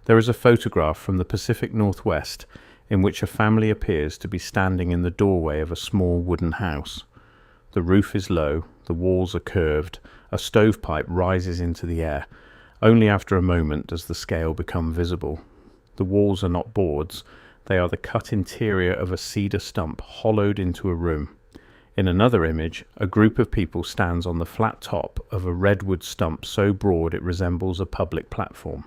There is a photograph from the Pacific Northwest in which a family appears to be standing in the doorway of a small wooden house. The roof is low, the walls are curved, a stovepipe rises into the air. Only after a moment does the scale become visible. The walls are not boards, they are the cut interior of a cedar stump hollowed into a room. In another image, a group of people stands on the flat top of a redwood stump so broad it resembles a public platform.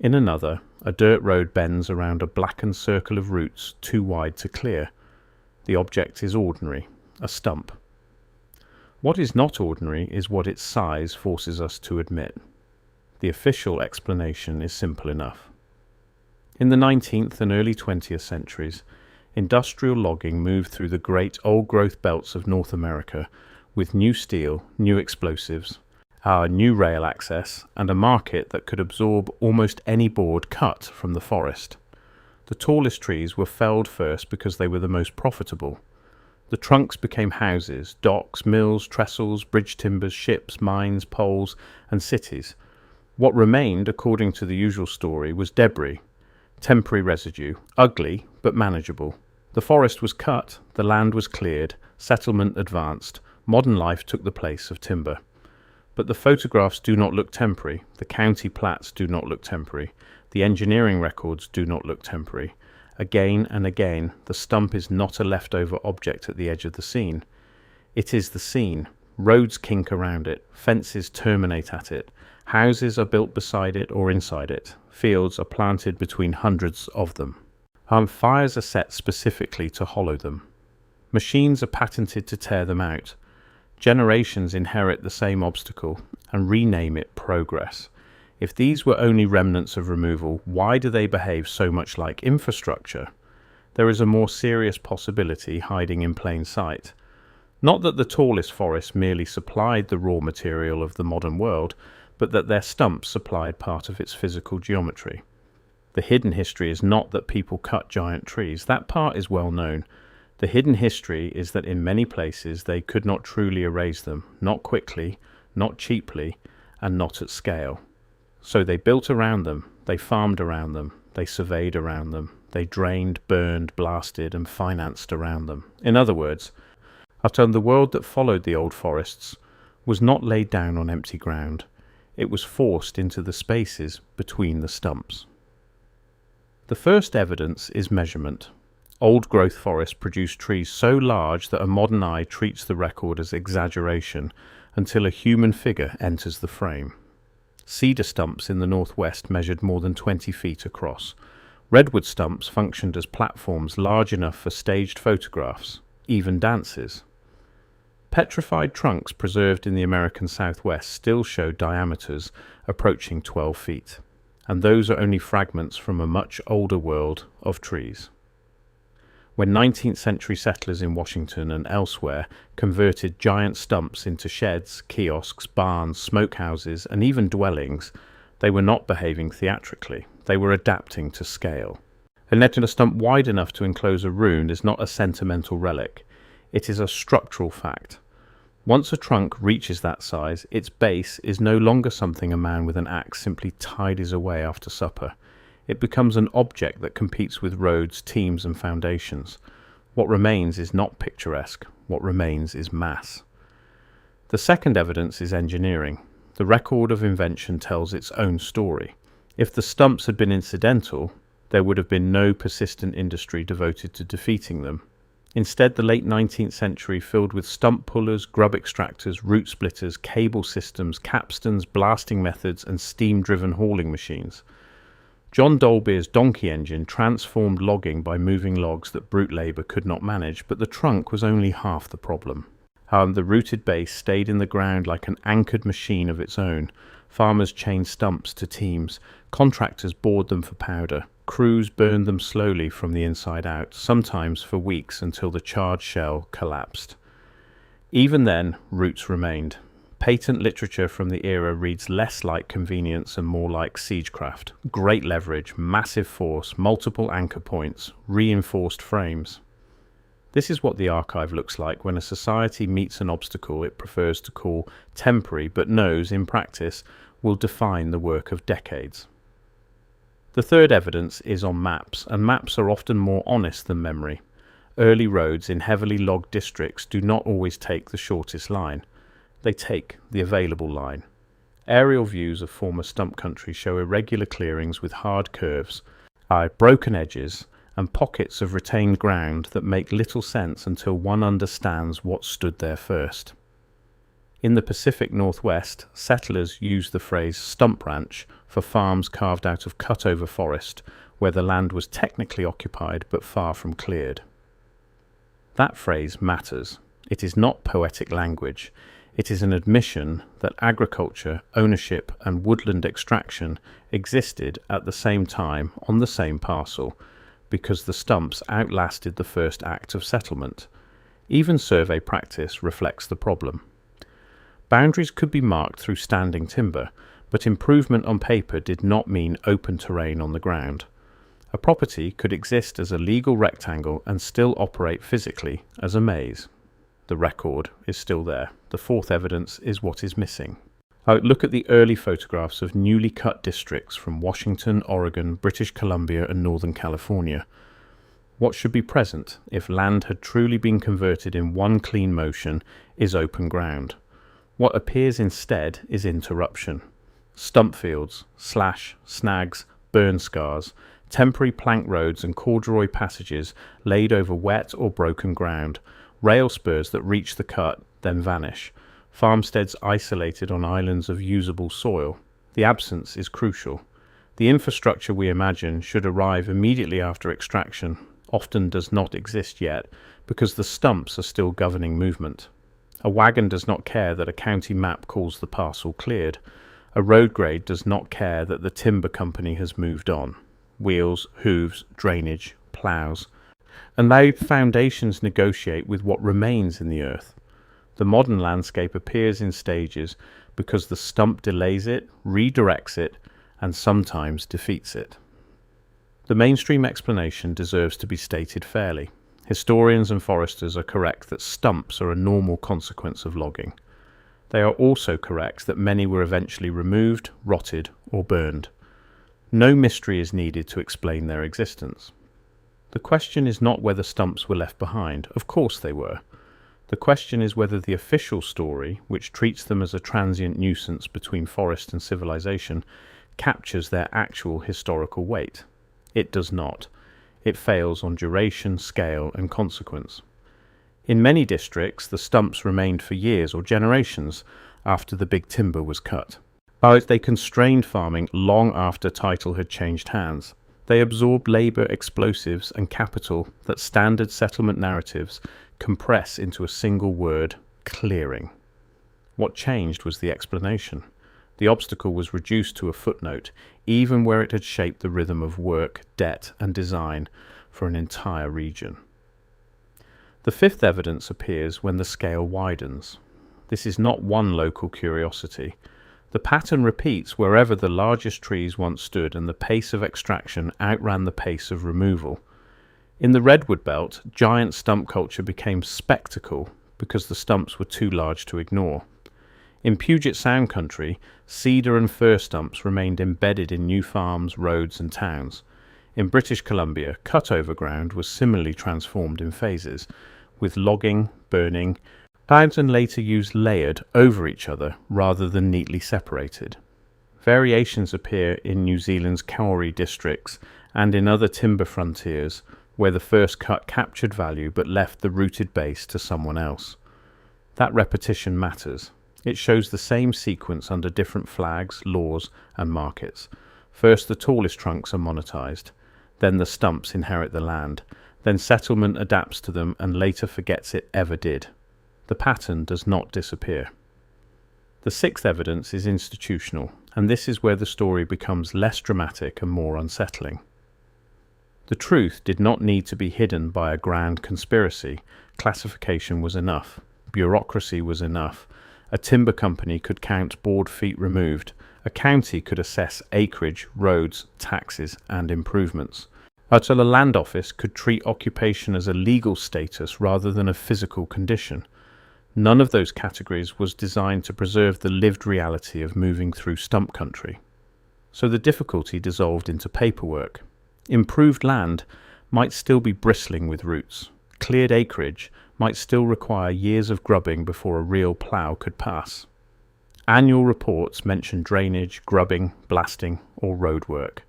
In another, a dirt road bends around a blackened circle of roots too wide to clear. The object is ordinary, a stump. What is not ordinary is what its size forces us to admit. The official explanation is simple enough. In the 19th and early 20th centuries, industrial logging moved through the great old-growth belts of North America with new steel, new explosives, new rail access, and a market that could absorb almost any board cut from the forest. The tallest trees were felled first because they were the most profitable. The trunks became houses, docks, mills, trestles, bridge timbers, ships, mines, poles, and cities. What remained, according to the usual story, was debris, temporary residue, ugly but manageable. The forest was cut, the land was cleared, settlement advanced, modern life took the place of timber. But the photographs do not look temporary, the county plats do not look temporary, the engineering records do not look temporary. Again and again, the stump is not a leftover object at the edge of the scene. It is the scene. Roads kink around it, fences terminate at it, houses are built beside it or inside it, fields are planted between hundreds of them. Fires are set specifically to hollow them. Machines are patented to tear them out. Generations inherit the same obstacle and rename it progress. If these were only remnants of removal, why do they behave so much like infrastructure? There is a more serious possibility hiding in plain sight. Not that the tallest forests merely supplied the raw material of the modern world, but that their stumps supplied part of its physical geometry. The hidden history is not that people cut giant trees. That part is well known. The hidden history is that in many places they could not truly erase them, not quickly, not cheaply, and not at scale. So they built around them, they farmed around them, they surveyed around them, they drained, burned, blasted, and financed around them. In other words, the world that followed the old forests was not laid down on empty ground. It was forced into the spaces between the stumps. The first evidence is measurement. Old-growth forests produce trees so large that a modern eye treats the record as exaggeration until a human figure enters the frame. Cedar stumps in the northwest measured more than 20 feet across. Redwood stumps functioned as platforms large enough for staged photographs, even dances. Petrified trunks preserved in the American Southwest still show diameters approaching 12 feet, and those are only fragments from a much older world of trees. When 19th century settlers in Washington and elsewhere converted giant stumps into sheds, kiosks, barns, smokehouses, and even dwellings, they were not behaving theatrically, they were adapting to scale. A stump wide enough to enclose a ruin is not a sentimental relic, it is a structural fact. Once a trunk reaches that size, its base is no longer something a man with an axe simply tidies away after supper. It becomes an object that competes with roads, teams, and foundations. What remains is not picturesque. What remains is mass. The second evidence is engineering. The record of invention tells its own story. If the stumps had been incidental, there would have been no persistent industry devoted to defeating them. Instead, the late 19th century filled with stump pullers, grub extractors, root splitters, cable systems, capstans, blasting methods, and steam-driven hauling machines. John Dolbear's donkey engine transformed logging by moving logs that brute labour could not manage, but the trunk was only half the problem. The rooted base stayed in the ground like an anchored machine of its own. Farmers chained stumps to teams, contractors bored them for powder, crews burned them slowly from the inside out, sometimes for weeks until the charred shell collapsed. Even then, roots remained. Patent literature from the era reads less like convenience and more like siegecraft. Great leverage, massive force, multiple anchor points, reinforced frames. This is what the archive looks like when a society meets an obstacle it prefers to call temporary but knows, in practice, will define the work of decades. The third evidence is on maps, and maps are often more honest than memory. Early roads in heavily logged districts do not always take the shortest line. They take the available line. Aerial views of former stump country show irregular clearings with hard curves, broken edges, and pockets of retained ground that make little sense until one understands what stood there first. In the Pacific Northwest, settlers used the phrase stump ranch for farms carved out of cut-over forest where the land was technically occupied but far from cleared. That phrase matters. It is not poetic language. It is an admission that agriculture, ownership, and woodland extraction existed at the same time on the same parcel, because the stumps outlasted the first act of settlement. Even survey practice reflects the problem. Boundaries could be marked through standing timber, but improvement on paper did not mean open terrain on the ground. A property could exist as a legal rectangle and still operate physically as a maze. The record is still there. The fourth evidence is what is missing. I would look at the early photographs of newly cut districts from Washington, Oregon, British Columbia, and Northern California. What should be present, if land had truly been converted in one clean motion, is open ground. What appears instead is interruption. Stump fields, snags, burn scars, temporary plank roads and corduroy passages laid over wet or broken ground, rail spurs that reach the cut, then vanish, farmsteads isolated on islands of usable soil. The absence is crucial. The infrastructure we imagine should arrive immediately after extraction often does not exist yet because the stumps are still governing movement. A wagon does not care that a county map calls the parcel cleared. A road grade does not care that the timber company has moved on. Wheels, hooves, drainage, ploughs. And now foundations negotiate with what remains in the earth. The modern landscape appears in stages because the stump delays it, redirects it, and sometimes defeats it. The mainstream explanation deserves to be stated fairly. Historians and foresters are correct that stumps are a normal consequence of logging. They are also correct that many were eventually removed, rotted, or burned. No mystery is needed to explain their existence. The question is not whether stumps were left behind. Of course they were. The question is whether the official story, which treats them as a transient nuisance between forest and civilization, captures their actual historical weight. It does not. It fails on duration, scale, and consequence. In many districts, the stumps remained for years or generations after the big timber was cut. But they constrained farming long after title had changed hands. They absorbed labour, explosives, and capital that standard settlement narratives compress into a single word: clearing. What changed was the explanation. The obstacle was reduced to a footnote, even where it had shaped the rhythm of work, debt, and design for an entire region. The fifth evidence appears when the scale widens. This is not one local curiosity. The pattern repeats wherever the largest trees once stood and the pace of extraction outran the pace of removal. In the redwood belt, giant stump culture became spectacle because the stumps were too large to ignore. In Puget Sound country, cedar and fir stumps remained embedded in new farms, roads, and towns. In British Columbia, cut-over ground was similarly transformed in phases, with logging, burning, and later used layered over each other rather than neatly separated. Variations appear in New Zealand's Kauri districts and in other timber frontiers where the first cut captured value but left the rooted base to someone else. That repetition matters. It shows the same sequence under different flags, laws, and markets. First, the tallest trunks are monetized. Then the stumps inherit the land. Then settlement adapts to them and later forgets it ever did. The pattern does not disappear. The sixth evidence is institutional, and this is where the story becomes less dramatic and more unsettling. The truth did not need to be hidden by a grand conspiracy. Classification was enough. Bureaucracy was enough. A timber company could count board feet removed. A county could assess acreage, roads, taxes, and improvements. Until a land office could treat occupation as a legal status rather than a physical condition. None of those categories was designed to preserve the lived reality of moving through stump country. so the difficulty dissolved into paperwork. Improved land might still be bristling with roots. Cleared acreage might still require years of grubbing before a real plough could pass. Annual reports mention drainage, grubbing, blasting, or roadwork,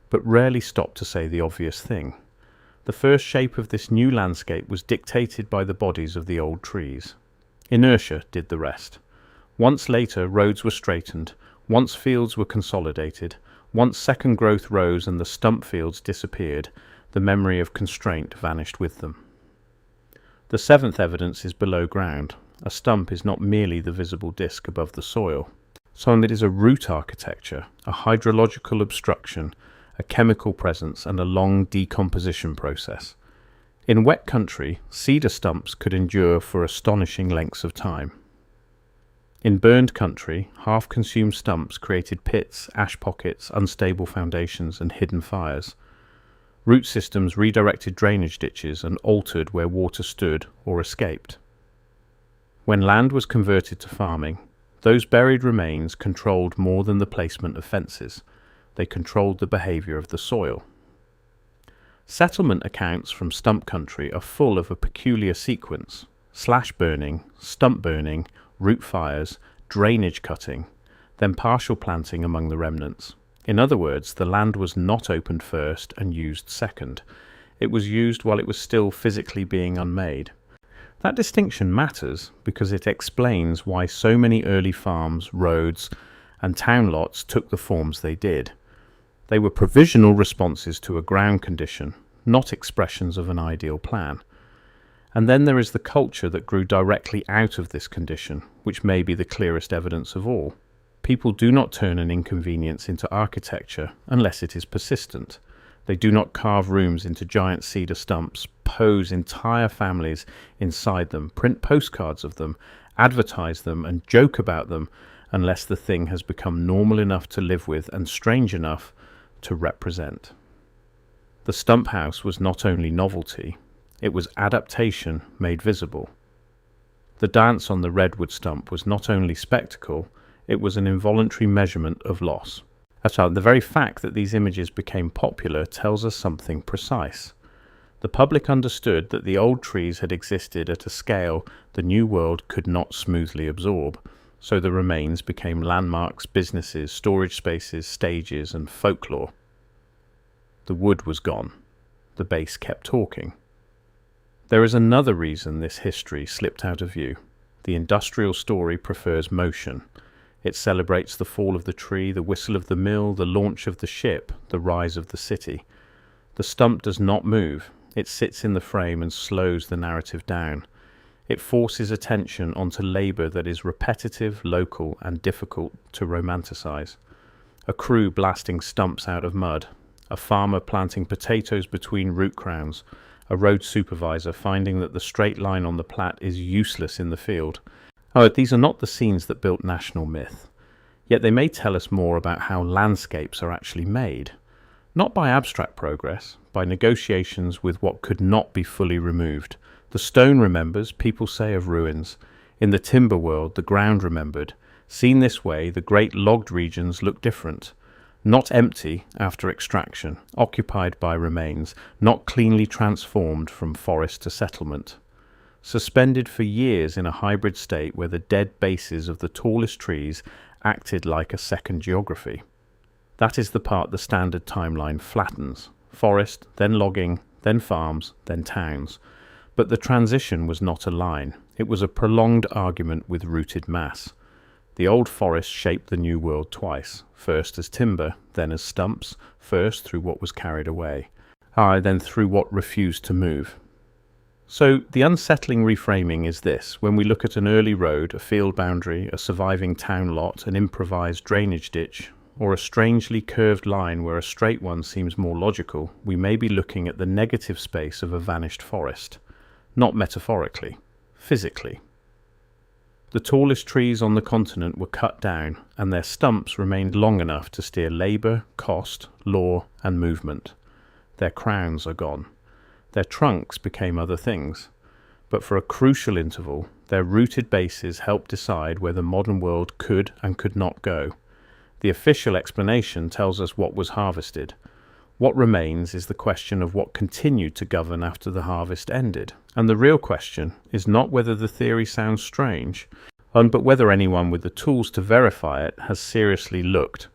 but rarely stop to say the obvious thing. The first shape of this new landscape was dictated by the bodies of the old trees. Inertia did the rest. Once later, roads were straightened, once fields were consolidated, once second growth rose and the stump fields disappeared, the memory of constraint vanished with them. The seventh evidence is below ground. A stump is not merely the visible disk above the soil. So it is a root architecture, a hydrological obstruction, a chemical presence, and a long decomposition process. In wet country, cedar stumps could endure for astonishing lengths of time. In burned country, half-consumed stumps created pits, ash pockets, unstable foundations, and hidden fires. Root systems redirected drainage ditches and altered where water stood or escaped. When land was converted to farming, those buried remains controlled more than the placement of fences. They controlled the behavior of the soil. Settlement accounts from stump country are full of a peculiar sequence: slash burning, stump burning, root fires, drainage cutting, then partial planting among the remnants. In other words, the land was not opened first and used second. It was used while it was still physically being unmade. That distinction matters because it explains why so many early farms, roads, and town lots took the forms they did. They were provisional responses to a ground condition, not expressions of an ideal plan. And then there is the culture that grew directly out of this condition, which may be the clearest evidence of all. People do not turn an inconvenience into architecture unless it is persistent. They do not carve rooms into giant cedar stumps, pose entire families inside them, print postcards of them, advertise them, and joke about them unless the thing has become normal enough to live with and strange enough to represent. The stump house was not only novelty, it was adaptation made visible. The dance on the redwood stump was not only spectacle, it was an involuntary measurement of loss. The very fact that these images became popular tells us something precise. The public understood that the old trees had existed at a scale the New World could not smoothly absorb, so the remains became landmarks, businesses, storage spaces, stages, and folklore. The wood was gone. The base kept talking. There is another reason this history slipped out of view. The industrial story prefers motion. It celebrates the fall of the tree, the whistle of the mill, the launch of the ship, the rise of the city. The stump does not move. It sits in the frame and slows the narrative down. It forces attention onto labour that is repetitive, local, and difficult to romanticize. A crew blasting stumps out of mud, a farmer planting potatoes between root crowns, a road supervisor finding that the straight line on the plat is useless in the field. These are not the scenes that built national myth, yet they may tell us more about how landscapes are actually made, not by abstract progress, by negotiations with what could not be fully removed. The stone remembers, people say of ruins. In the timber world, the ground remembered. Seen this way, the great logged regions look different. Not empty after extraction, occupied by remains, not cleanly transformed from forest to settlement. Suspended for years in a hybrid state where the dead bases of the tallest trees acted like a second geography. That is the part the standard timeline flattens. Forest, then logging, then farms, then towns. But the transition was not a line. It was a prolonged argument with rooted mass. The old forest shaped the new world twice, first as timber, then as stumps, first through what was carried away, then through what refused to move. So the unsettling reframing is this: when we look at an early road, a field boundary, a surviving town lot, an improvised drainage ditch, or a strangely curved line where a straight one seems more logical, we may be looking at the negative space of a vanished forest. Not metaphorically, physically. The tallest trees on the continent were cut down, and their stumps remained long enough to steer labour, cost, law, and movement. Their crowns are gone. Their trunks became other things. But for a crucial interval, their rooted bases helped decide where the modern world could and could not go. The official explanation tells us what was harvested. What remains is the question of what continued to govern after the harvest ended. And the real question is not whether the theory sounds strange, but whether anyone with the tools to verify it has seriously looked.